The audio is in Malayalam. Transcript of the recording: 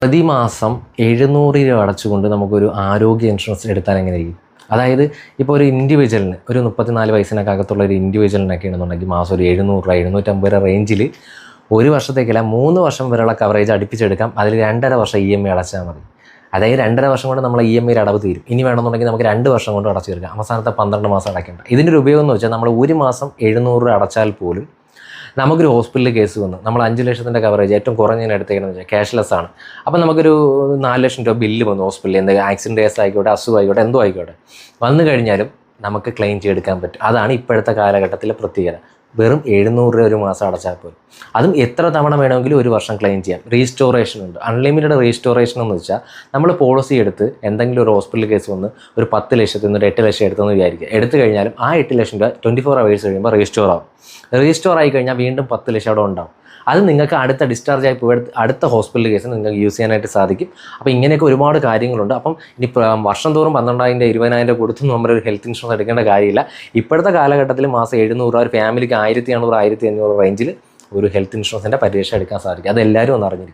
പ്രതിമാസം 700 രൂപ അടച്ചുകൊണ്ട് നമുക്കൊരു ആരോഗ്യ ഇൻഷുറൻസ് എടുത്താൽ എങ്ങനെയായിരിക്കും? അതായത് ഇപ്പോൾ ഒരു ഇൻഡിവിജ്വലിന് ഒരു 34 വയസ്സിനൊക്കെ അകത്തുള്ള ഒരു ഇൻഡിവിജ്വലിനൊക്കെ ആണെന്നുണ്ടെങ്കിൽ മാസം ഒരു 700 രൂപ 750 രൂപ റേഞ്ചിൽ ഒരു വർഷത്തേക്കല്ല 3 വർഷം വരെയുള്ള കവറേജ് അടുപ്പിച്ചെടുക്കാം. അതിൽ 2.5 വർഷം EMI അടച്ചാൽ മതി. അതായത് 2.5 വർഷം കൊണ്ട് നമ്മൾ EMI അടവ് തീരും. ഇനി വേണമെന്നുണ്ടെങ്കിൽ നമുക്ക് 2 വർഷം കൊണ്ട് അടച്ചു തീർക്കാം. അവസാനത്തെ 12 മാസം അടയ്ക്കേണ്ട. ഇതിൻ്റെ ഒരു ഉപയോഗം എന്ന് വെച്ചാൽ നമ്മൾ ഒരു മാസം 700 രൂപ അടച്ചാൽ പോലും നമുക്കൊരു ഹോസ്പിറ്റലിൽ കേസ് വന്നു, നമ്മൾ 5 ലക്ഷത്തിൻ്റെ കവറേജ് ഏറ്റവും കുറഞ്ഞതിന് എടുത്തേക്കെന്ന് വെച്ചാൽ ക്യാഷ്ലെസ് ആണ്. അപ്പോൾ നമുക്കൊരു 4 ലക്ഷം രൂപ ബില്ല് വന്നു ഹോസ്പിറ്റലിൽ, എന്തെങ്കിലും ആക്സിഡൻറ്റ് കേസ് ആയിക്കോട്ടെ, അസുഖമായിക്കോട്ടെ, എന്തോ ആയിക്കോട്ടെ, വന്നു കഴിഞ്ഞാലും നമുക്ക് ക്ലെയിം ചെയ്തെടുക്കാൻ പറ്റും. അതാണ് ഇപ്പോഴത്തെ കാലഘട്ടത്തിലെ പ്രത്യേകത. വെറും 700 രൂപ ഒരു മാസം അടച്ചാൽ പോലും, അതും എത്ര തവണ വേണമെങ്കിലും ഒരു വർഷം ക്ലെയിം ചെയ്യാം. റീസ്റ്റോറേഷൻ ഉണ്ട്, അൺലിമിറ്റഡ് റീസ്റ്റോറേഷൻ എന്ന് വെച്ചാൽ നമ്മൾ പോളിസി എടുത്ത് എന്തെങ്കിലും ഒരു ഹോസ്പിറ്റൽ കേസ് വന്ന് ഒരു 10 ലക്ഷത്തിൽ നിന്ന് ഒരു 8 ലക്ഷം എടുത്തെന്ന് വിചാരിക്കുക. എടുത്തു കഴിഞ്ഞാലും ആ 8 ലക്ഷം രൂപ 24 hours കഴിയുമ്പോൾ റീസ്റ്റോർ ആവും. റീസ്റ്റോർ ആയി കഴിഞ്ഞാൽ വീണ്ടും 10 ലക്ഷം അവിടെ ഉണ്ടാവും. അത് നിങ്ങൾക്ക് അടുത്ത ഡിസ്ചാർജ് ആയി പോയി അടുത്ത ഹോസ്പിറ്റൽ കേസിന് നിങ്ങൾക്ക് യൂസ് ചെയ്യാനായിട്ട് സാധിക്കും. അപ്പോൾ ഇങ്ങനെയൊക്കെ ഒരുപാട് കാര്യങ്ങളുണ്ട്. അപ്പം ഇനി വർഷം തോറും 12,000 20,000 കൊടുത്ത് നമ്മളൊരു ഹെൽത്ത് ഇൻഷുറൻസ് എടുക്കേണ്ട കാര്യമില്ല. ഇപ്പോഴത്തെ കാലഘട്ടത്തിൽ മാസം 700 രൂപ, ഒരു ഫാമിലിക്ക് 1,400 1,500 റേഞ്ചിൽ ഒരു ഹെൽത്ത് ഇൻഷുറൻസിൻ്റെ പരീക്ഷ എടുക്കാൻ സാധിക്കും. അതെല്ലാവരും ഒന്ന് അറിഞ്ഞിരിക്കും.